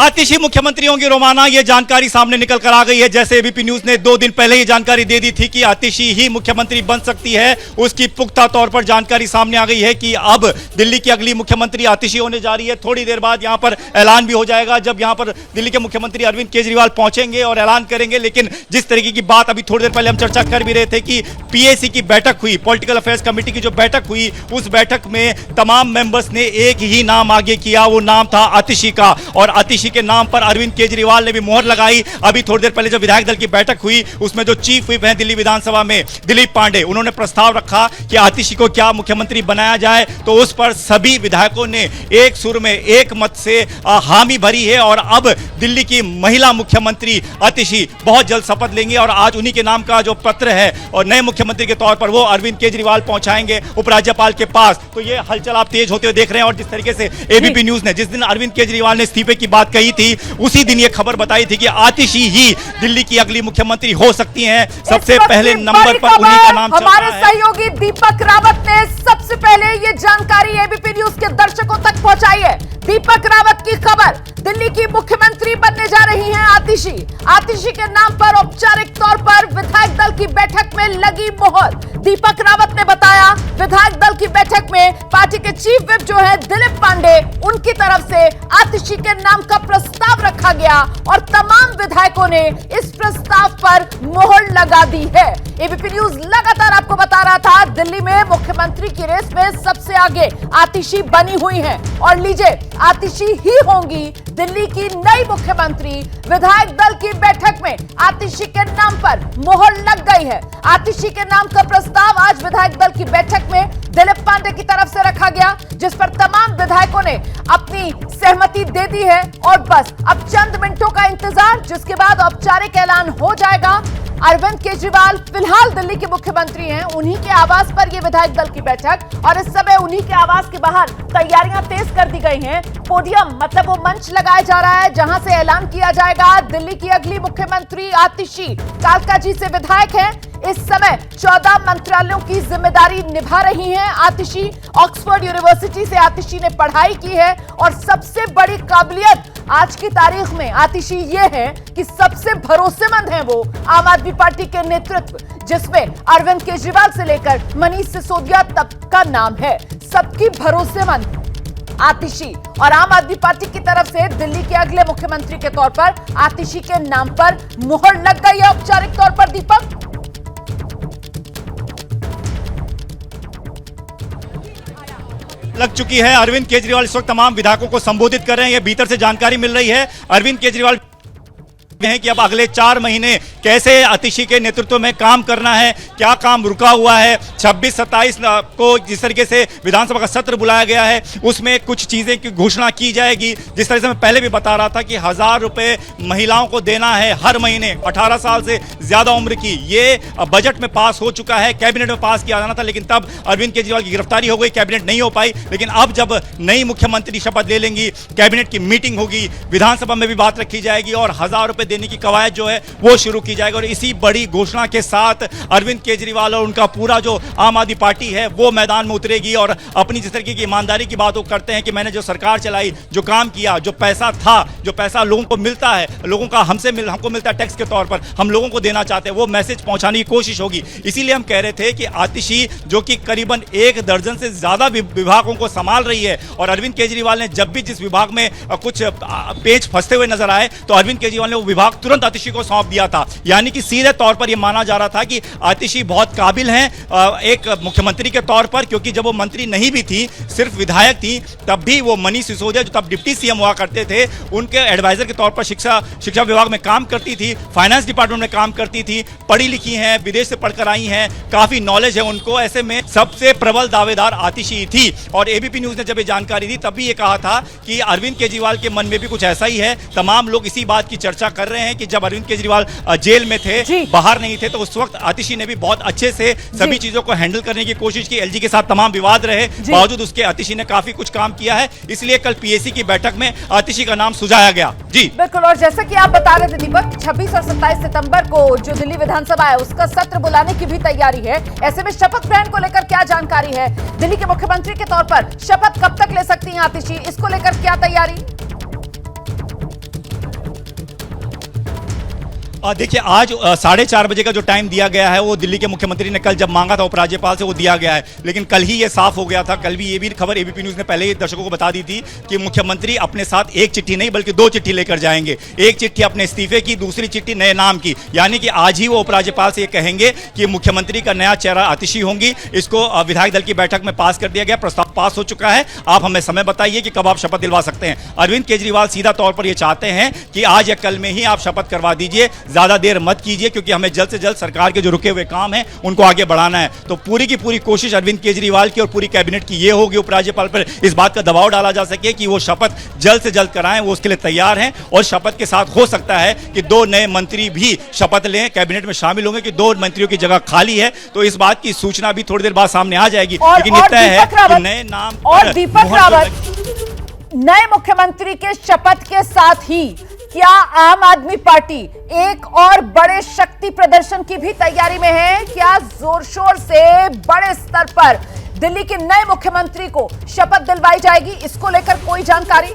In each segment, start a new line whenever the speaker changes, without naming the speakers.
आतिशी मुख्यमंत्री होंगे रोमाना, यह जानकारी सामने निकल कर आ गई है। जैसे एबीपी न्यूज ने 2 दिन पहले ही जानकारी दे दी थी कि आतिशी ही मुख्यमंत्री बन सकती है, उसकी पुख्ता तौर पर जानकारी सामने आ गई है कि अब दिल्ली की अगली मुख्यमंत्री आतिशी होने जा रही है। थोड़ी देर बाद यहां पर ऐलान भी हो जाएगा जब यहां पर दिल्ली के मुख्यमंत्री अरविंद केजरीवाल पहुंचेंगे और ऐलान करेंगे। लेकिन जिस तरीके की बात अभी थोड़ी देर पहले हम चर्चा कर भी रहे थे कि पीएसी की बैठक हुई, पॉलिटिकल अफेयर्स कमेटी की जो बैठक हुई, उस बैठक में तमाम मेंबर्स ने एक ही नाम आगे किया, वो नाम था आतिशी का। और आतिशी के नाम पर अरविंद केजरीवाल ने भी मोहर लगाई। अभी थोड़ी देर पहले जो विधायक दल की बैठक हुई उसमें जो चीफ व्हिप हैं दिल्ली विधानसभा में दिलीप पांडे, उन्होंने प्रस्ताव रखा कि आतिशी को क्या मुख्यमंत्री बनाया जाए, तो उस पर सभी विधायकों ने एक सुर में एक मत से हामी भरी है। और अब दिल्ली की महिला मुख्यमंत्री आतिशी बहुत जल्द शपथ लेंगी और आज उन्हीं के नाम का जो पत्र है और नए मुख्यमंत्री के तौर पर वो अरविंद केजरीवाल पहुंचाएंगे उपराज्यपाल के पास। तो ये हलचल आप तेज होते हुए देख रहे हैं। और जिस तरीके से एबीपी न्यूज ने जिस दिन अरविंद केजरीवाल ने इस्तीफे की बात कही थी, उसी दिन ये खबर बताई थी कि आतिशी ही दिल्ली की अगली मुख्यमंत्री हो सकती हैं। सबसे पहले नंबर पर उन्हीं का नाम चल रहा है।
हमारे सहयोगी दीपक रावत ने सबसे पहले ये जानकारी एबीपी न्यूज के दर्शकों तक पहुंचाई है। दीपक रावत की खबर, दिल्ली की मुख्यमंत्री बनने जा रही हैं आतिशी। आतिशी के नाम पर औपचारिक तौर पर विधायक दल की बैठक में लगी मोहर। दीपक रावत ने बताया विधायक दल की बैठक में पार्टी के चीफ व्हिप जो है दिलीप पांडे, उनकी तरफ से आतिशी के नाम का प्रस्ताव रखा गया और तमाम विधायकों ने इस प्रस्ताव पर मोहर लगा दी है। एबीपी न्यूज लगातार आपको बता रहा था दिल्ली में मुख्यमंत्री की रेस में सबसे आगे आतिशी बनी हुई है। और लीजिए, आतिशी ही होंगी दिल्ली की नई मुख्यमंत्री। विधायक दल की बैठक में आतिशी के नाम पर मोहर लग गई है। आतिशी के नाम का प्रस्ताव आज विधायक दल की बैठक में दिलीप पांडे की तरफ से रखा गया, जिस पर तमाम विधायकों ने अपनी सहमति दे दी है। और बस अब चंद मिनटों का इंतजार, जिसके बाद औपचारिक ऐलान हो जाएगा। अरविंद केजरीवाल फिलहाल दिल्ली के मुख्यमंत्री हैं, उन्हीं के आवास पर यह विधायक दल की बैठक और इस समय उन्हीं के आवास के बाहर तैयारियां तेज कर दी गई हैं। पोडियम मतलब वो मंच लगाया जा रहा है जहां से ऐलान किया जाएगा दिल्ली की अगली मुख्यमंत्री आतिशी कालकाजी से विधायक है। इस समय 14 मंत्रालयों की जिम्मेदारी निभा रही हैं आतिशी। ऑक्सफोर्ड यूनिवर्सिटी से आतिशी ने पढ़ाई की है और सबसे बड़ी काबिलियत आज की तारीख में आतिशी ये है कि सबसे भरोसेमंद हैं वो आम आदमी पार्टी के नेतृत्व, जिसमें अरविंद केजरीवाल से लेकर मनीष सिसोदिया तक का नाम है। सबकी भरोसेमंद आतिशी और आम आदमी पार्टी की तरफ से दिल्ली के अगले मुख्यमंत्री के तौर पर आतिशी के नाम पर मोहर लग गई है औपचारिक तौर पर। दीपक,
लग चुकी है। अरविंद केजरीवाल इस वक्त तमाम विधायकों को संबोधित कर रहे हैं। ये भीतर से जानकारी मिल रही है। अरविंद केजरीवाल हैं कि अब अगले 4 महीने कैसे आतिशी के नेतृत्व में काम करना है, क्या काम रुका हुआ है। 26-27 को जिस तरीके से विधानसभा का सत्र बुलाया गया है उसमें कुछ चीजें की घोषणा की जाएगी। जिस तरह से मैं पहले भी बता रहा था कि 1000 रुपए महिलाओं को देना है हर महीने 18 साल से ज्यादा उम्र की। ये बजट में पास हो चुका है, कैबिनेट में पास किया जाना था, लेकिन तब अरविंद केजरीवाल की गिरफ्तारी हो गई, कैबिनेट नहीं हो पाई। लेकिन अब जब नई मुख्यमंत्री शपथ ले लेंगी, कैबिनेट की मीटिंग होगी, विधानसभा में भी बात रखी जाएगी और 1000 रुपए देने की कवायद जो है वो शुरू की जाएगी। और इसी बड़ी घोषणा के साथ अरविंद केजरीवाल और उनका पूरा जो आम आदमी पार्टी है वो मैदान में उतरेगी और अपनी जिस तरीके की ईमानदारी की बात वो करते हैं कि मैंने जो सरकार चलाई, जो काम किया, जो पैसा था, जो पैसा लोगों को मिलता है, लोगों का हमको मिलता है टैक्स के तौर पर, हम लोगों को देना चाहते हैं, वो मैसेज पहुंचाने की कोशिश होगी। इसीलिए हम कह रहे थे कि आतिशी जो कि करीबन 1 दर्जन से ज्यादा विभागों को संभाल रही है और अरविंद केजरीवाल ने जब भी जिस विभाग में कुछ पेच फंसते हुए नजर आए तो अरविंद केजरीवाल ने वो विभाग तुरंत आतिशी को सौंप दिया था। यानी कि सीधे तौर पर यह माना जा रहा था कि आतिशी बहुत काबिल हैं एक मुख्यमंत्री के तौर पर, क्योंकि जब वो मंत्री नहीं भी थी, सिर्फ विधायक थी, तब भी वो मनीष सिसोदिया जो तब डिप्टी सीएम हुआ करते थे, उनके एडवाइजर के तौर पर शिक्षा विभाग में काम करती थी, फाइनेंस डिपार्टमेंट में काम करती थी, पढ़ी लिखी हैं, विदेश से पढ़कर आई हैं, काफी नॉलेज है उनको। ऐसे में सबसे प्रबल दावेदार आतिशी थी। और एबीपी न्यूज ने जब ये जानकारी दी तब भी ये कहा था कि अरविंद केजरीवाल के मन में भी कुछ ऐसा ही है। तमाम लोग इसी बात की चर्चा कर रहे हैं कि जब अरविंद केजरीवाल जेल में थे, बाहर नहीं थे, तो उस वक्त आतिशी ने भी बहुत अच्छे से सभी चीजों को हैंडल करने की कोशिश की। एलजी के साथ तमाम विवाद रहे, बावजूद उसके आतिशी ने काफी कुछ काम किया है। इसलिए कल पीएसी की बैठक में आतिशी का नाम सुझाया गया। जी
बिल्कुल। और जैसा कि आप बता रहे थे दीपक, 26 और 27 सितंबर को जो दिल्ली विधानसभा है उसका सत्र बुलाने की भी तैयारी है। ऐसे में शपथ ग्रहण को लेकर क्या जानकारी है? दिल्ली के मुख्यमंत्री के तौर पर शपथ कब तक ले सकती हैं आतिशी, इसको लेकर क्या तैयारी?
देखिए आज 4:30 बजे का जो टाइम दिया गया है वो दिल्ली के मुख्यमंत्री ने कल जब मांगा था उपराज्यपाल से वो दिया गया है, लेकिन कल ही ये साफ हो गया था। कल भी ये भी खबर एबीपी न्यूज़ ने पहले ही दर्शकों को बता दी थी कि मुख्यमंत्री अपने साथ एक चिट्ठी नहीं बल्कि 2 चिट्ठी लेकर जाएंगे। एक चिट्ठी अपने इस्तीफे की, दूसरी चिट्ठी नए नाम की, यानी कि आज ही वो उपराज्यपाल से ये कहेंगे कि मुख्यमंत्री का नया चेहरा आतिशी होंगी। इसको विधायक दल की बैठक में पास कर दिया गया, प्रस्ताव पास हो चुका है। आप हमें समय बताइए कि कब आप शपथ दिलवा सकते हैं। अरविंद केजरीवाल सीधा तौर पर ये चाहते हैं कि आज या कल में ही आप शपथ करवा दीजिए, ज्यादा देर मत कीजिए, क्योंकि हमें जल्द से जल्द सरकार के जो रुके हुए काम हैं उनको आगे बढ़ाना है। तो पूरी की पूरी कोशिश अरविंद केजरीवाल की और पूरी कैबिनेट की ये होगी उपराज्यपाल पर इस बात का दबाव डाला जा सके कि वो शपथ जल्द से जल्द कराएं। वो उसके लिए तैयार हैं और शपथ के साथ हो सकता है कि 2 नए मंत्री भी शपथ लें, कैबिनेट में शामिल होंगे कि 2 मंत्रियों की जगह खाली है। तो इस बात की सूचना भी थोड़ी देर बाद सामने आ जाएगी। लेकिन ये तय है कि नए नाम
और दीपक रावत नए मुख्यमंत्री के शपथ के साथ ही क्या आम आदमी पार्टी एक और बड़े शक्ति प्रदर्शन की भी तैयारी में है? क्या जोर शोर से बड़े स्तर पर दिल्ली के नए मुख्यमंत्री को शपथ दिलवाई जाएगी? इसको लेकर कोई जानकारी?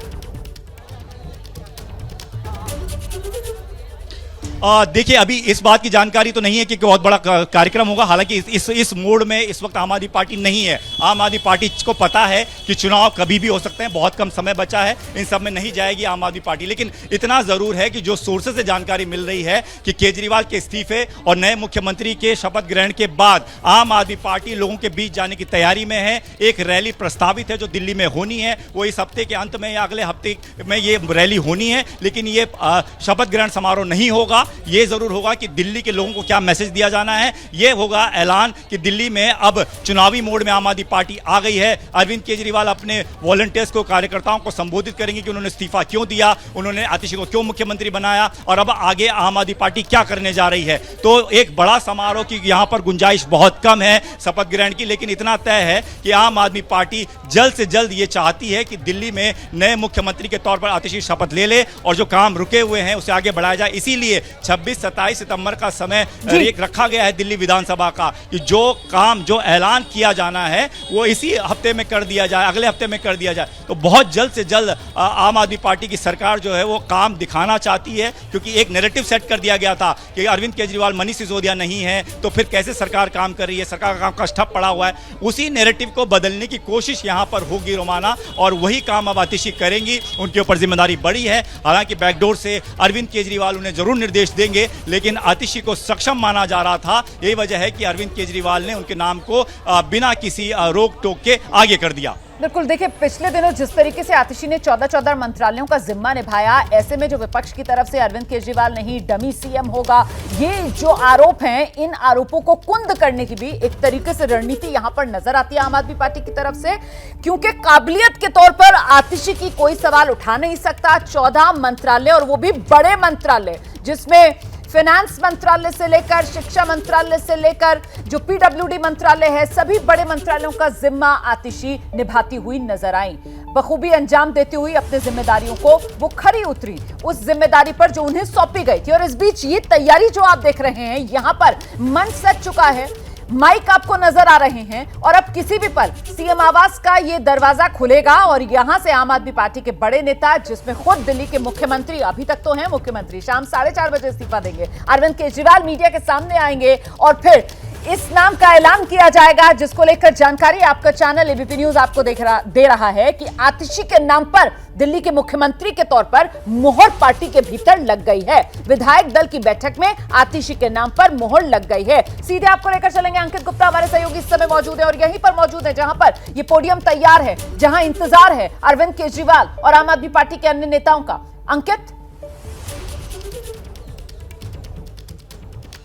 देखिए अभी इस बात की जानकारी तो नहीं है कि बहुत बड़ा कार्यक्रम होगा। हालांकि इस मोड में इस वक्त आम आदमी पार्टी नहीं है। आम आदमी पार्टी को पता है कि चुनाव कभी भी हो सकते हैं, बहुत कम समय बचा है, इन सब में नहीं जाएगी आम आदमी पार्टी। लेकिन इतना जरूर है कि जो सोर्सेज से जानकारी मिल रही है कि केजरीवाल के इस्तीफे और नए मुख्यमंत्री के शपथ ग्रहण के बाद आम आदमी पार्टी लोगों के बीच जाने की तैयारी में है। एक रैली प्रस्तावित है जो दिल्ली में होनी है, वो इस हफ्ते के अंत में या अगले हफ्ते में ये रैली होनी है। लेकिन ये शपथ ग्रहण समारोह नहीं होगा। ये जरूर होगा कि दिल्ली के लोगों को क्या मैसेज दिया जाना है। ये होगा ऐलान कि दिल्ली में अब चुनावी मोड में आम आदमी पार्टी आ गई है। अरविंद केजरीवाल अपने वॉलंटियर्स को, कार्यकर्ताओं को संबोधित करेंगे कि उन्होंने इस्तीफा क्यों दिया, उन्होंने आतिशी को क्यों मुख्यमंत्री बनाया और अब आगे आम आदमी पार्टी क्या करने जा रही है। तो एक बड़ा समारोह की यहां पर गुंजाइश बहुत कम है शपथ ग्रहण की। लेकिन इतना तय है कि आम आदमी पार्टी जल्द से जल्द ये चाहती है कि दिल्ली में नए मुख्यमंत्री के तौर पर आतिशी शपथ ले ले और जो काम रुके हुए हैं उसे आगे बढ़ाया जाए। इसीलिए 26-27 सितंबर का समय एक रखा गया है दिल्ली विधानसभा का कि जो काम, जो ऐलान किया जाना है वो इसी हफ्ते में कर दिया जाए, अगले हफ्ते में कर दिया जाए। तो बहुत जल्द से जल्द आम आदमी पार्टी की सरकार जो है वो काम दिखाना चाहती है, क्योंकि एक नैरेटिव सेट कर दिया गया था कि अरविंद केजरीवाल, मनीष सिसोदिया नहीं है तो फिर कैसे सरकार काम कर रही है, सरकार का काम का ठप पड़ा हुआ है। उसी नैरेटिव को बदलने की कोशिश यहां पर होगी रोमाना, और वही काम अब आतिशी करेंगी। उनके ऊपर जिम्मेदारी बड़ी है। हालांकि बैकडोर से अरविंद केजरीवाल उन्हें जरूर निर्देश देंगे, लेकिन आतिशी को सक्षम माना जा रहा था। यही वजह है कि अरविंद केजरीवाल ने उनके नाम को बिना किसी रोक टोक के आगे कर दिया।
बिल्कुल, देखिए पिछले दिनों जिस तरीके से आतिशी ने 14 मंत्रालयों का जिम्मा निभाया, ऐसे में जो विपक्ष की तरफ से अरविंद केजरीवाल नहीं डमी सीएम होगा, ये जो आरोप हैं, इन आरोपों को कुंद करने की भी एक तरीके से रणनीति यहां पर नजर आती है आम आदमी पार्टी की तरफ से, क्योंकि काबिलियत के तौर पर आतिशी की कोई सवाल उठा नहीं सकता। 14 मंत्रालय और वो भी बड़े मंत्रालय, जिसमें फाइनेंस मंत्रालय से लेकर शिक्षा मंत्रालय से लेकर जो पीडब्ल्यूडी मंत्रालय है, सभी बड़े मंत्रालयों का जिम्मा आतिशी निभाती हुई नजर आई। बखूबी अंजाम देती हुई अपनी जिम्मेदारियों को वो खरी उतरी उस जिम्मेदारी पर जो उन्हें सौंपी गई थी। और इस बीच ये तैयारी जो आप देख रहे हैं, यहां पर मंच सज चुका है, माइक आपको नजर आ रहे हैं और अब किसी भी पल सीएम आवास का ये दरवाजा खुलेगा और यहां से आम आदमी पार्टी के बड़े नेता, जिसमें खुद दिल्ली के मुख्यमंत्री अभी तक तो हैं मुख्यमंत्री, शाम 4:30 बजे इस्तीफा देंगे, अरविंद केजरीवाल मीडिया के सामने आएंगे और फिर इस नाम का ऐलान किया जाएगा, जिसको लेकर जानकारी आपका चैनल एबीपी न्यूज आपको दे रहा है कि आतिशी के नाम पर दिल्ली के मुख्यमंत्री के तौर पर मोहर पार्टी के भीतर लग गई है। विधायक दल की बैठक में आतिशी के नाम पर मोहर लग गई है। सीधे आपको लेकर चलेंगे, अंकित गुप्ता हमारे सहयोगी इस समय मौजूद है और यहीं पर मौजूद है जहां पर ये पोडियम तैयार है, जहां इंतजार है अरविंद केजरीवाल और आम आदमी पार्टी के अन्य नेताओं का। अंकित,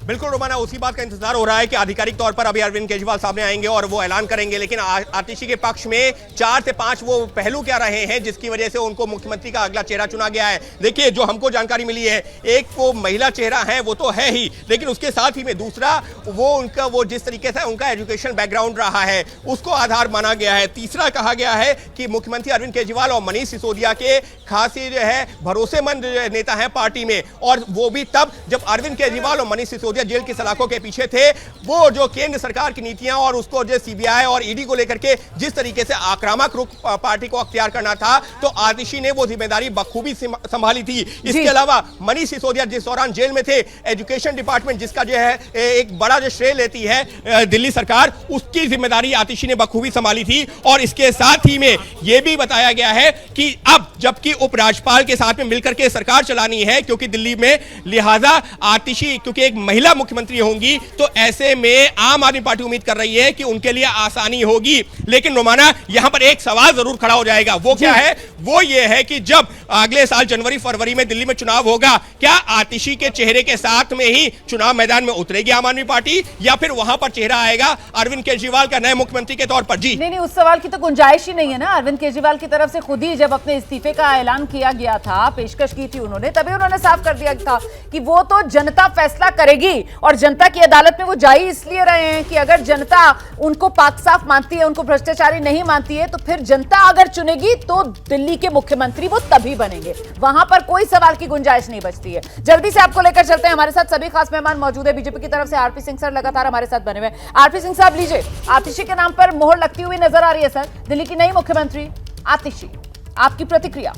बिल्कुल रोमाना, उसी बात का इंतजार हो रहा है कि आधिकारिक तौर पर अभी अरविंद केजरीवाल सामने आएंगे और वो ऐलान करेंगे। लेकिन आतिशी के पक्ष में 4 से 5 वो पहलू क्या रहे हैं जिसकी वजह से उनको मुख्यमंत्री का अगला चेहरा चुना गया है। देखिए, जो हमको जानकारी मिली है, एक वो महिला चेहरा है, वो तो है ही, लेकिन उसके साथ ही में दूसरा वो जिस तरीके से उनका एजुकेशन बैकग्राउंड रहा है उसको आधार माना गया है। तीसरा कहा गया है कि मुख्यमंत्री अरविंद केजरीवाल और मनीष सिसोदिया के खासी जो है भरोसेमंद नेता है पार्टी में, और वो भी तब जब अरविंद केजरीवाल और मनीष सिसोदिया सिसोदिया जेल की सलाखों के पीछे थे। वो जो केंद्र सरकार की नीतियां और उसको जो सीबीआई और ईडी को लेकर के जिस तरीके से आक्रामक रुख पार्टी को अख्तियार करना था, तो आतिशी ने वो जिम्मेदारी बखूबी संभाली थी। इसके अलावा मनीष सिसोदिया जिस दौरान जेल में थे, एजुकेशन डिपार्टमेंट जिसका जो है एक बड़ा जो श्रेय लेती है दिल्ली सरकार, उसकी जिम्मेदारी आतिशी ने बखूबी संभाली थी। और इसके साथ ही में यह भी बताया गया है कि अब जबकि उपराज्यपाल के साथ में मिलकर के सरकार चलानी है क्योंकि दिल्ली में, लिहाजा आतिशी क्योंकि एक महिला मुख्यमंत्री होंगी, तो ऐसे में आम आदमी पार्टी उम्मीद कर रही है कि उनके लिए आसानी होगी। लेकिन रोमाना, यहां पर एक सवाल जरूर खड़ा हो जाएगा। वो क्या है? वो ये है कि जब अगले साल जनवरी फरवरी में दिल्ली में चुनाव होगा, क्या आतिशी के चेहरे के साथ में ही चुनाव मैदान में उतरेगी आम आदमी पार्टी, या फिर वहां पर चेहरा आएगा अरविंद केजरीवाल का नए मुख्यमंत्री के तौर पर? जी
नहीं, उस सवाल की तो गुंजाइश ही नहीं है ना। अरविंद केजरीवाल की तरफ से खुद ही जब अपने इस्तीफे का ऐलान किया गया था, पेशकश की थी उन्होंने, तभी उन्होंने साफ कर दिया था कि वो तो जनता फैसला करेगी और जनता की अदालत में वो जा ही इसलिए रहे हैं कि अगर जनता उनको पाक साफ मानती है, उनको भ्रष्टाचारी नहीं मानती है, तो फिर जनता अगर चुनेगी तो दिल्ली के मुख्यमंत्री वो तभी बनेंगे। वहां पर कोई सवाल की गुंजाइश नहीं बचती है। जल्दी से आपको लेकर चलते हैं, हमारे साथ सभी खास मेहमान मौजूद है। बीजेपी की तरफ से आरपी सिंह सर लगातार हमारे साथ बने हुए। आरपी सिंह साहब, लीजिए, आतिशी के नाम पर मोहर लगती हुई नजर आ रही है सर, दिल्ली की नई मुख्यमंत्री आतिशी, आपकी प्रतिक्रिया?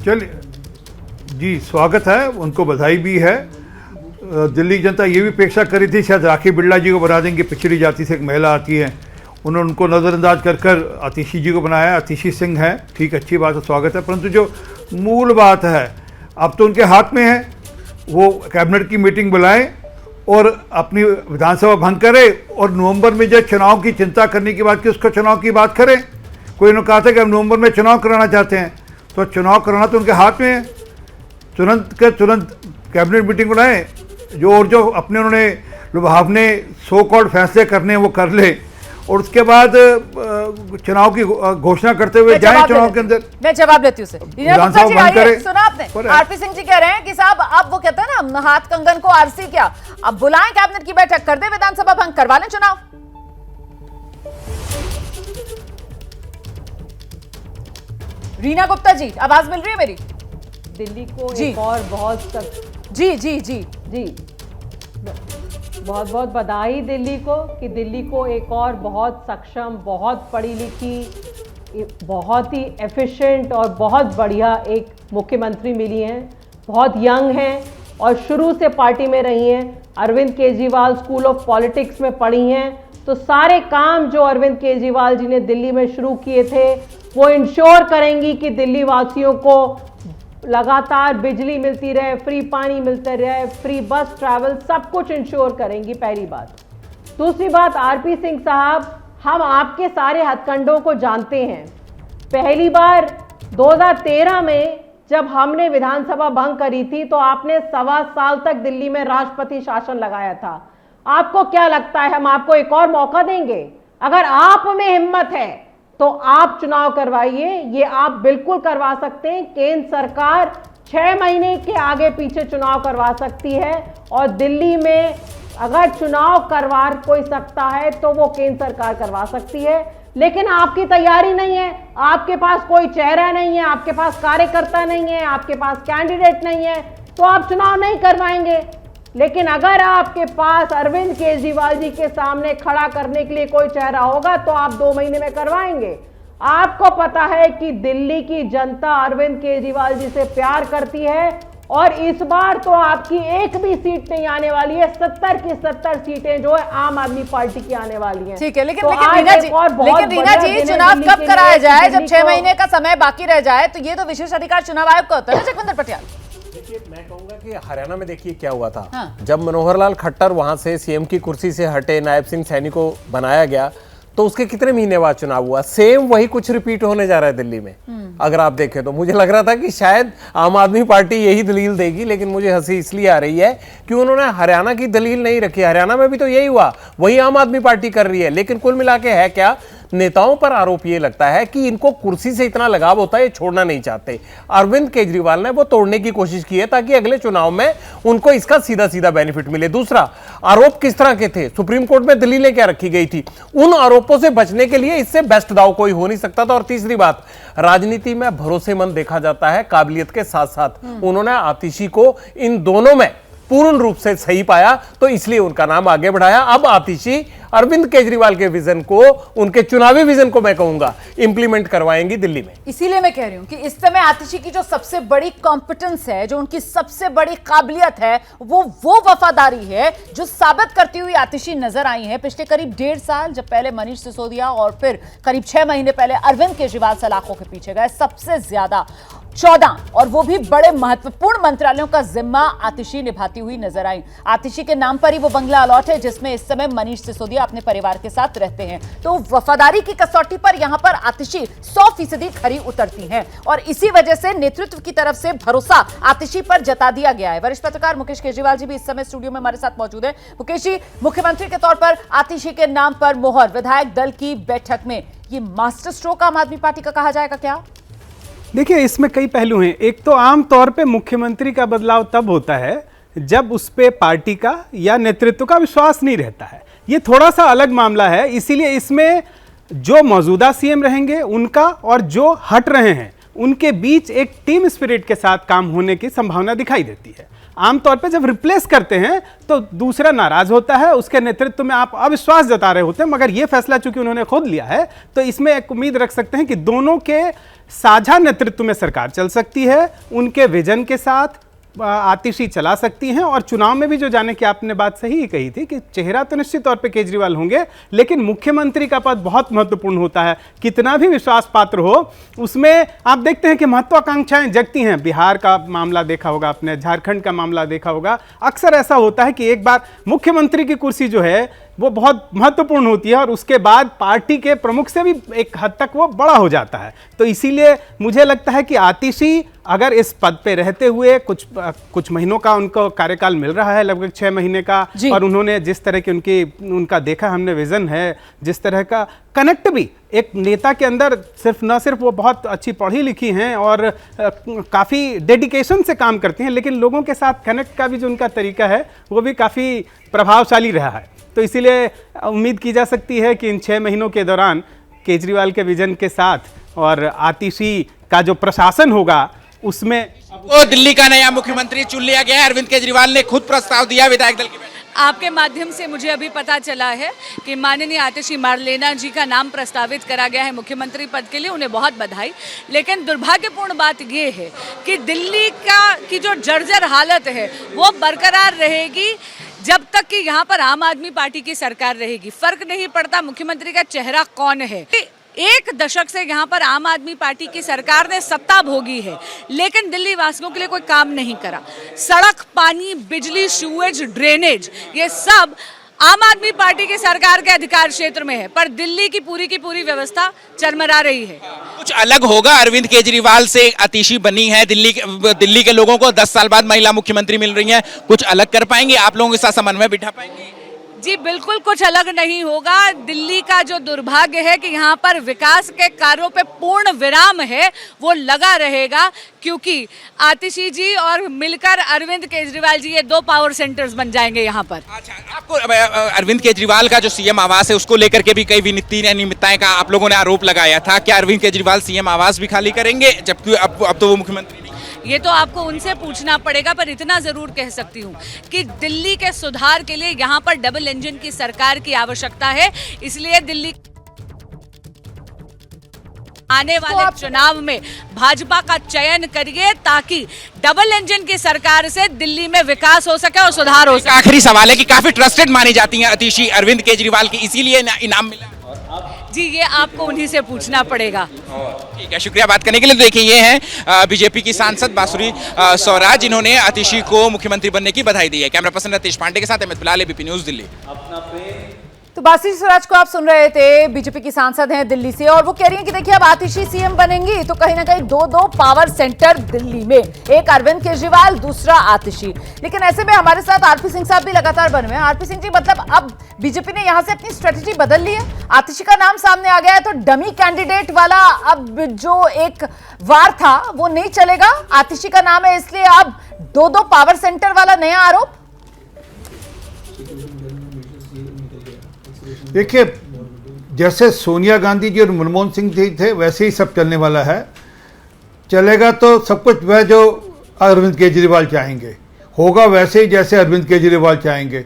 चलिए जी, स्वागत है, उनको बधाई भी है। दिल्ली जनता ये भी अपेक्षा करी थी शायद राखी बिरला जी को बना देंगे, पिछड़ी जाति से एक महिला आती है, उन्होंने उनको नज़रअंदाज कर कर आतिशी जी को बनाया। आतिशी सिंह है, ठीक, अच्छी बात है, स्वागत है। परंतु जो मूल बात है, अब तो उनके हाथ में है, वो कैबिनेट की मीटिंग बुलाएं और अपनी विधानसभा भंग करे और नवंबर में जब चुनाव की चिंता करने की बात की, उसका चुनाव की बात करें। कोई ने कहा था कि हम नवंबर में चुनाव कराना चाहते हैं, तो चुनाव कराना तो उनके हाथ में है। तुरंत के तुरंत कैबिनेट मीटिंग बुलाएं, जो अपने उन्होंने लुभावने सो कॉल्ड फैसले करने वो कर ले, और उसके बाद चुनाव की घोषणा करते हुए जाएं चुनाव के अंदर।
मैं जवाब लेती हूँ।
विधानसभा बंद करें।
सुना आपने, आरपी सिंह जी कह रहे हैं कि साहब अब वो कहते हैं ना, हाथ कंगन को आरसी क्या, अब बुलाएं कैबिनेट की बैठक, कर दे विधानसभा भंग, करवा लें चुनाव। रीना गुप्ता जी, आवाज मिल रही है मेरी?
दिल्ली को एक और बहुत
जी
बहुत बहुत बधाई दिल्ली को कि दिल्ली को एक और बहुत सक्षम, बहुत पढ़ी लिखी, बहुत ही एफिशिएंट और बहुत बढ़िया एक मुख्यमंत्री मिली हैं। बहुत यंग हैं और शुरू से पार्टी में रही हैं। Arvind Kejriwal school of politics में पढ़ी हैं, तो सारे काम जो अरविंद केजरीवाल जी ने दिल्ली में शुरू किए थे वो इंश्योर करेंगी कि दिल्ली वासियों को लगातार बिजली मिलती रहे, फ्री पानी मिलते रहे, फ्री बस ट्रैवल, सब कुछ इंश्योर करेंगी, पहली बात। दूसरी बात, आरपी सिंह साहब, हम आपके सारे हथकंडों को जानते हैं। पहली बार 2013 में जब हमने विधानसभा भंग करी थी तो आपने 1.25 साल तक दिल्ली में राष्ट्रपति शासन लगाया था। आपको क्या लगता है हम आपको एक और मौका देंगे? अगर आप में हिम्मत है तो आप चुनाव करवाइए, ये आप बिल्कुल करवा सकते हैं। केंद्र सरकार 6 महीने के आगे पीछे चुनाव करवा सकती है, और दिल्ली में अगर चुनाव करवा कोई सकता है तो वो केंद्र सरकार करवा सकती है। लेकिन आपकी तैयारी नहीं है, आपके पास कोई चेहरा नहीं है, आपके पास कार्यकर्ता नहीं है, आपके पास कैंडिडेट नहीं है, तो आप चुनाव नहीं करवाएंगे। लेकिन अगर आपके पास अरविंद केजरीवाल जी के सामने खड़ा करने के लिए कोई चेहरा होगा तो आप 2 महीने में करवाएंगे। आपको पता है कि दिल्ली की जनता अरविंद केजरीवाल जी से प्यार करती है, और इस बार तो आपकी एक भी सीट नहीं आने वाली है। 70 की 70 सीटें जो है आम आदमी पार्टी की आने वाली हैं।
ठीक है, लेकिन
तो
रीना जी चुनाव कब कराया जाए? जब 6 महीने का समय बाकी रह जाए, तो ये तो विशेष अधिकार चुनाव आयोग का होता है ना, जगविंदर पटियाल?
देखिए, मैं कहूंगा कि हरियाणा में देखिए क्या हुआ था।
हाँ।
जब मनोहर लाल खट्टर वहां से सीएम की कुर्सी से हटे, नायब सिंह सैनी को बनाया गया, तो उसके कितने महीने बाद चुनाव हुआ? सेम वही कुछ रिपीट होने जा रहा है दिल्ली में। अगर आप देखें तो मुझे लग रहा था कि शायद आम आदमी पार्टी यही दलील देगी, लेकिन मुझे हंसी इसलिए आ रही है कि उन्होंने हरियाणा की दलील नहीं रखी। हरियाणा में भी तो यही हुआ, वही आम आदमी पार्टी कर रही है। लेकिन कुल मिला के है क्या, नेताओं पर आरोप ये लगता है कि इनको कुर्सी से इतना लगाव होता है, ये छोड़ना नहीं चाहते। अरविंद केजरीवाल ने वो तोड़ने की कोशिश की है ताकि अगले चुनाव में उनको इसका सीधा सीधा बेनिफिट मिले। दूसरा, आरोप किस तरह के थे, सुप्रीम कोर्ट में दलीलें क्या रखी गई थी, उन आरोपों से बचने के लिए इससे बेस्ट दाव कोई हो नहीं सकता था। और तीसरी बात, राजनीति में भरोसेमंद देखा जाता है काबिलियत के साथ साथ। उन्होंने आतिशी को इन दोनों में पूर्ण रूप से सही पाया, तो इसलिए उनका नाम आगे बढ़ाया। अब आतिशी अरविंद केजरीवाल के विजन को, उनके चुनावी विजन को मैं कहूंगा, इंप्लीमेंट करवाएंगी दिल्ली में।
इसीलिए मैं कह रही हूं कि इस समय आतिशी की जो सबसे बड़ी कॉम्पिटेंस है, जो उनकी सबसे बड़ी काबिलियत है, वो वफादारी है जो साबित करती हुई आतिशी नजर आई है पिछले करीब 1.5 साल, जब पहले मनीष सिसोदिया और फिर करीब 6 महीने पहले अरविंद केजरीवाल सलाखों के पीछे गए। सबसे ज्यादा 14 और वो भी बड़े महत्वपूर्ण मंत्रालयों का जिम्मा आतिशी निभाती हुई नजर आई। आतिशी के नाम पर ही वो बंगला अलॉट है जिसमें इस समय मनीष सिसोदिया अपने परिवार के साथ रहते हैं। तो वफादारी की कसौटी पर यहां पर आतिशी 100% खरी उतरती हैं और इसी वजह से नेतृत्व की तरफ से भरोसा आतिशी पर जता दिया गया है। वरिष्ठ पत्रकार मुकेश केजरीवाल जी भी इस समय स्टूडियो में हमारे साथ मौजूद है। मुकेश जी, मुख्यमंत्री के तौर पर आतिशी के नाम पर मोहर, विधायक दल की बैठक में ये मास्टर स्ट्रोक आम आदमी पार्टी का कहा जाएगा क्या?
देखिए, इसमें कई पहलू हैं। एक तो आम तौर पे मुख्यमंत्री का बदलाव तब होता है जब उस पे पार्टी का या नेतृत्व का विश्वास नहीं रहता है। ये थोड़ा सा अलग मामला है, इसीलिए इसमें जो मौजूदा सीएम रहेंगे उनका और जो हट रहे हैं उनके बीच एक टीम स्पिरिट के साथ काम होने की संभावना दिखाई देती है। आमतौर पे जब रिप्लेस करते हैं तो दूसरा नाराज होता है, उसके नेतृत्व में आप अविश्वास जता रहे होते हैं, मगर ये फैसला चूंकि उन्होंने खुद लिया है तो इसमें एक उम्मीद रख सकते हैं कि दोनों के साझा नेतृत्व में सरकार चल सकती है, उनके विजन के साथ आतिशी चला सकती हैं। और चुनाव में भी जो जाने की आपने बात सही कही थी कि चेहरा तो निश्चित तौर पे केजरीवाल होंगे, लेकिन मुख्यमंत्री का पद बहुत महत्वपूर्ण होता है। कितना भी विश्वास पात्र हो, उसमें आप देखते हैं कि महत्वाकांक्षाएं जगती हैं। बिहार का मामला देखा होगा आपने, झारखंड का मामला देखा होगा। अक्सर ऐसा होता है कि एक बार मुख्यमंत्री की कुर्सी जो है वो बहुत महत्वपूर्ण होती है और उसके बाद पार्टी के प्रमुख से भी एक हद तक वो बड़ा हो जाता है। तो इसीलिए मुझे लगता है कि आतिशी अगर इस पद पे रहते हुए कुछ महीनों का उनको कार्यकाल मिल रहा है, लगभग 6 महीने का, और उन्होंने जिस तरह की उनका देखा हमने विजन है, जिस तरह का कनेक्ट भी एक नेता के अंदर न सिर्फ वो बहुत अच्छी पढ़ी लिखी हैं और काफ़ी डेडिकेशन से काम करती हैं, लेकिन लोगों के साथ कनेक्ट का भी जो उनका तरीका है वो भी काफ़ी प्रभावशाली रहा है। तो इसीलिए उम्मीद की जा सकती है कि इन 6 महीनों के दौरान केजरीवाल के विजन के साथ और आतिशी का जो प्रशासन होगा उसमें
वो दिल्ली का नया मुख्यमंत्री चुन लिया गया है। अरविंद केजरीवाल ने खुद प्रस्ताव दिया विधायक दल की।
आपके माध्यम से मुझे अभी पता चला है कि माननीय आतिशी मारलेना जी का नाम प्रस्तावित करा गया है मुख्यमंत्री पद के लिए। उन्हें बहुत बधाई। लेकिन दुर्भाग्यपूर्ण बात यह है कि दिल्ली की जो जर्जर हालत है वो बरकरार रहेगी जब तक कि यहाँ पर आम आदमी पार्टी की सरकार रहेगी। फर्क नहीं पड़ता मुख्यमंत्री का चेहरा कौन है। 1 दशक से यहाँ पर आम आदमी पार्टी की सरकार ने सत्ता भोगी है, लेकिन दिल्ली वासियों के लिए कोई काम नहीं करा। सड़क, पानी, बिजली, सीवेज, ड्रेनेज, ये सब आम आदमी पार्टी की सरकार के अधिकार क्षेत्र में है, पर दिल्ली की पूरी व्यवस्था चरमरा रही है।
कुछ अलग होगा। अरविंद केजरीवाल से आतिशी बनी है, दिल्ली के लोगों को 10 साल बाद महिला मुख्यमंत्री मिल रही है, कुछ अलग कर पाएंगे? आप लोगों के साथ समन्वय बिठा पाएंगे?
जी बिल्कुल कुछ अलग नहीं होगा। दिल्ली का जो दुर्भाग्य है कि यहाँ पर विकास के कार्यों पे पूर्ण विराम है, वो लगा रहेगा, क्योंकि आतिशी जी और मिलकर अरविंद केजरीवाल जी ये 2 पावर सेंटर्स बन जाएंगे यहाँ पर।
अच्छा, आपको अरविंद केजरीवाल का जो सीएम आवास है उसको लेकर के भी कई अनियमितताएं का आप लोगों ने आरोप लगाया था। क्या अरविंद केजरीवाल सीएम आवास भी खाली करेंगे, जबकि अब तो वो मुख्यमंत्री?
ये तो आपको उनसे पूछना पड़ेगा, पर इतना जरूर कह सकती हूँ कि दिल्ली के सुधार के लिए यहाँ पर डबल इंजन की सरकार की आवश्यकता है। इसलिए दिल्ली आने वाले चुनाव में भाजपा का चयन करिए ताकि डबल इंजन की सरकार से दिल्ली में विकास हो सके और सुधार हो सके।
आखिरी सवाल है कि काफी ट्रस्टेड मानी जाती हैं आतिशी अरविंद केजरीवाल की, इसीलिए इनाम मिला।
जी ये आपको उन्हीं से पूछना पड़ेगा।
ठीक है, शुक्रिया बात करने के लिए। देखिए ये हैं बीजेपी की सांसद बांसुरी स्वराज, जिन्होंने आतिशी को मुख्यमंत्री बनने की बधाई दी है। कैमरा पर्सन रतीश पांडे के साथ अमित बिलाल, एबीपी न्यूज़, दिल्ली।
तो बासी स्वराज को आप सुन रहे थे, बीजेपी की सांसद हैं दिल्ली से, और वो कह रही हैं कि देखिए अब आतिशी सीएम बनेंगी तो कहीं ना कहीं दो पावर सेंटर दिल्ली में, एक अरविंद केजरीवाल, दूसरा आतिशी। लेकिन ऐसे में हमारे साथ आरपी सिंह साहब भी लगातार बने हुए हैं। आरपी सिंह जी, मतलब अब बीजेपी ने यहां से अपनी स्ट्रेटेजी बदल ली है, आतिशी का नाम सामने आ गया है, तो डमी कैंडिडेट वाला अब जो एक वार था वो नहीं चलेगा, आतिशी का नाम है इसलिए अब दो पावर सेंटर वाला नया आरोप।
देखिए, जैसे सोनिया गांधी जी और मनमोहन सिंह जी थे वैसे ही सब चलने वाला है। चलेगा तो सब कुछ वह जो अरविंद केजरीवाल चाहेंगे होगा, वैसे ही जैसे अरविंद केजरीवाल चाहेंगे।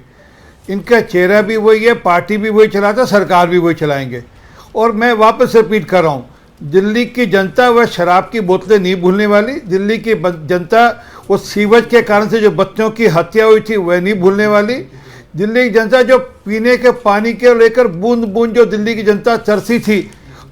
इनका चेहरा भी वही है, पार्टी भी वही चलाता, सरकार भी वही चलाएंगे। और मैं वापस रिपीट कर रहा हूँ, दिल्ली की जनता वह शराब की बोतलें नहीं भूलने वाली। दिल्ली की जनता वो सीवरेज के कारण से जो बच्चों की हत्या हुई थी वह नहीं भूलने वाली। दिल्ली की जनता जो पीने के पानी के लेकर बूंद बूंद जो दिल्ली की जनता तरसी थी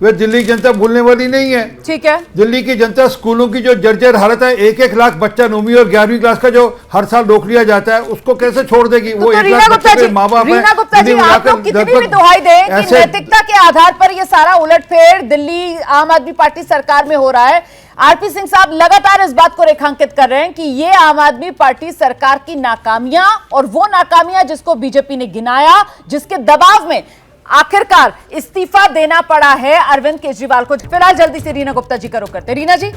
वह दिल्ली की जनता भूलने वाली नहीं है।
ठीक है,
दिल्ली की जनता स्कूलों की जो जर्जर हालत है, 1-1 लाख बच्चा 9वीं और 11वीं क्लास का जो हर साल रोक लिया जाता है, उसको कैसे छोड़ देगी? वो 1 लाख बच्चे के माँ बाप
रीना गुप्ता जी, आप लोग कितनी भी दुहाई दें कि नैतिकता के आधार पर ये सारा उलटफेर दिल्ली आम आदमी पार्टी सरकार में हो रहा है, आरपी सिंह साहब लगातार इस बात को रेखांकित कर रहे हैं कि ये आम आदमी पार्टी सरकार की नाकामियां, और वो नाकामियां जिसको बीजेपी ने गिनाया, जिसके दबाव में आखिरकार इस्तीफा देना पड़ा है अरविंद केजरीवाल को। फिलहाल जल्दी से रीना गुप्ता जी का रुख करते हैं। रीना जी,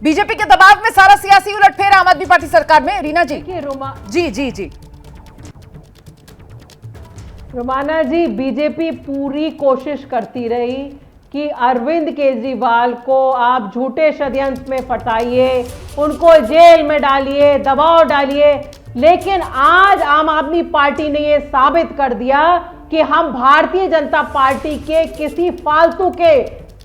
बीजेपी के दबाव में सारा सियासी उलटफेर आम आदमी पार्टी सरकार में। रीना जी। जी
रोमाना जी, बीजेपी पूरी कोशिश करती रही कि अरविंद केजरीवाल को आप झूठे षड्यंत्र में फंसाइए, उनको जेल में डालिए, दबाव डालिए, लेकिन आज आम आदमी पार्टी ने यह साबित कर दिया कि हम भारतीय जनता पार्टी के किसी फालतू के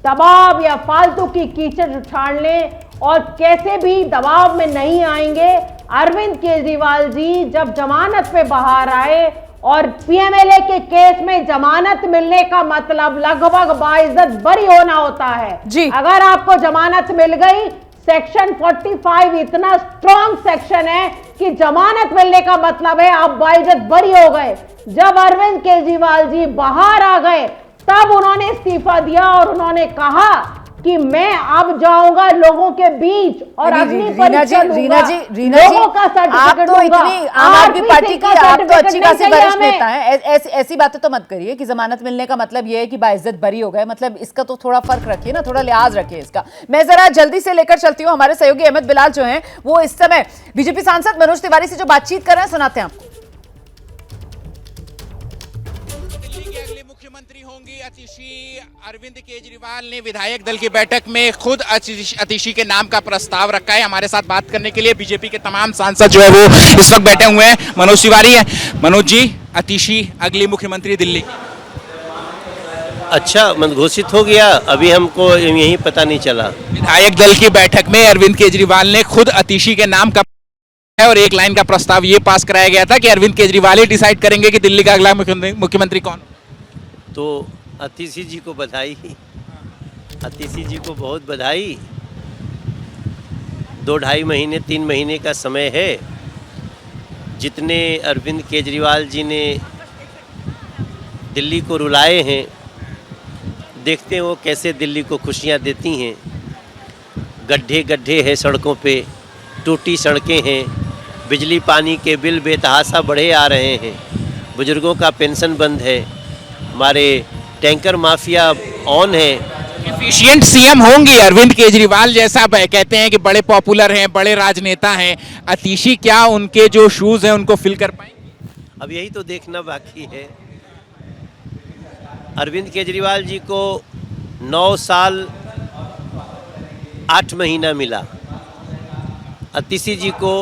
दबाव या फालतू की कीचड़ उछालने और कैसे भी दबाव में नहीं आएंगे। अरविंद केजरीवाल जी जब जमानत पे बाहर आए, और पीएमएलए के केस में जमानत मिलने का मतलब लगभग बाइज्जत बरी होना होता है
जी।
अगर आपको जमानत मिल गई, सेक्शन 45 इतना स्ट्रॉन्ग सेक्शन है कि जमानत मिलने का मतलब है आप बाइज्जत बरी हो गए। जब अरविंद केजरीवाल जी बाहर आ गए तब उन्होंने इस्तीफा दिया और उन्होंने कहा कि मैं अब जाऊंगा लोगों के बीच और अग्नि परीक्षा लूंगा, लोगों का सर्टिफिकेट
तो इतनी आम आदमी पार्टी की आप तो अच्छी खासी वरिष्ठ नेता हैं, ऐसी बातें तो मत करिए कि जमानत मिलने का मतलब ये है कि बाइज्जत बरी हो गए। मतलब इसका तो थोड़ा फर्क रखिए ना, थोड़ा लिहाज रखिए इसका। मैं जरा जल्दी से लेकर चलती हूँ, हमारे सहयोगी अहमद बिलाल जो हैं वो इस समय बीजेपी सांसद मनोज तिवारी से जो बातचीत कर रहे हैं सुनाते हैं आपको।
मुख्यमंत्री होंगी आतिशी। अरविंद केजरीवाल ने विधायक दल की बैठक में खुद आतिशी के नाम का प्रस्ताव रखा है। हमारे साथ बात करने के लिए बीजेपी के तमाम सांसद जो है वो इस वक्त बैठे हुए हैं। मनोज तिवारी है। मनोज जी, आतिशी अगली मुख्यमंत्री दिल्ली की?
अच्छा, घोषित हो गया, अभी हमको यही पता नहीं चला।
विधायक दल की बैठक में अरविंद केजरीवाल ने खुद आतिशी के नाम का और एक लाइन का प्रस्ताव ये पास कराया गया था कि अरविंद केजरीवाल ही डिसाइड करेंगे कि दिल्ली का अगला मुख्यमंत्री कौन।
तो आतिशी जी को बधाई, आतिशी जी को बहुत बधाई। 2-2.5 महीने 3 महीने का समय है। जितने अरविंद केजरीवाल जी ने दिल्ली को रुलाए हैं, देखते हैं वो कैसे दिल्ली को खुशियां देती हैं। गड्ढे गड्ढे हैं सड़कों पे, टूटी सड़कें हैं, बिजली पानी के बिल बेतहाशा बढ़े आ रहे हैं, बुजुर्गों का पेंशन बंद है, हमारे टैंकर माफिया ऑन है।
एफिशिएंट सीएम होंगे अरविंद केजरीवाल जैसा कहते हैं कि बड़े पॉपुलर हैं, बड़े राजनेता हैं। आतिशी क्या उनके जो शूज हैं उनको फिल कर पाएंगे?
अब यही तो देखना बाकी है। अरविंद केजरीवाल जी को 9 साल 8 महीना मिला, आतिशी जी को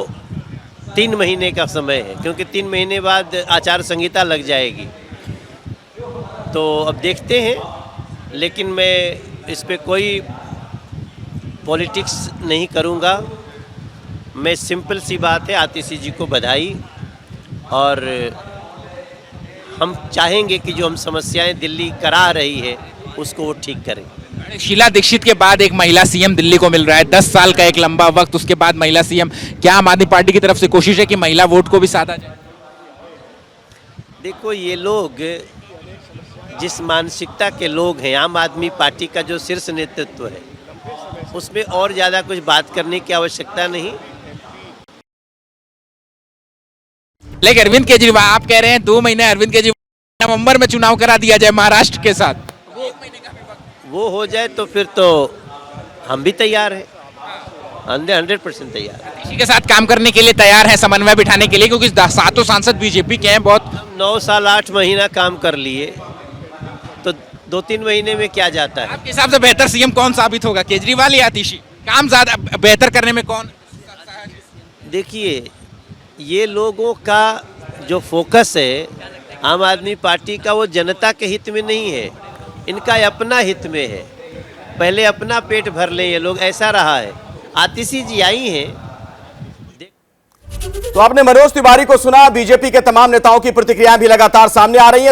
3 महीने का समय है, क्योंकि 3 महीने बाद आचार संहिता लग जाएगी। तो अब देखते हैं, लेकिन मैं इस पे कोई पॉलिटिक्स नहीं करूँगा। मैं सिंपल सी बात है, आतिशी जी को बधाई, और हम चाहेंगे कि जो हम समस्याएं दिल्ली करा रही है उसको वो ठीक करें।
शीला दीक्षित के बाद एक महिला सीएम दिल्ली को मिल रहा है, 10 साल का एक लंबा वक्त, उसके बाद महिला सीएम। क्या आम आदमी पार्टी की तरफ से कोशिश है कि महिला वोट को भी साधा जाए?
देखो, ये लोग जिस मानसिकता के लोग हैं, आम आदमी पार्टी का जो शीर्ष नेतृत्व है, उसमें और ज़्यादा कुछ बात करने की आवश्यकता नहीं।
लेकिन अरविंद केजरीवाल, आप कह रहे हैं 2 महीने अरविंद केजरीवाल, नवंबर में चुनाव करा दिया जाए महाराष्ट्र के साथ,
वो हो जाए तो फिर तो हम भी तैयार हैं, 100% तैयार हैं।
इसी के साथ काम करने के लिए तैयार है, समन्वय बिठाने के लिए, क्योंकि 7 सांसद बीजेपी के हैं। बहुत
9 साल 8 महीना काम कर लिए तो 2-3 महीने में क्या जाता है।
आपके हिसाब से बेहतर सीएम कौन साबित होगा, केजरीवाल या आतिशी? काम ज्यादा बेहतर करने में कौन?
देखिए, ये लोगों का जो फोकस है आम आदमी पार्टी का, वो जनता के हित में नहीं है, इनका अपना हित में है। पहले अपना पेट भर ले ये लोग, ऐसा रहा है। आतिशी जी आई हैं।
तो आपने मनोज तिवारी को सुना। बीजेपी के तमाम नेताओं की प्रतिक्रियाएं भी लगातार सामने आ रही हैं।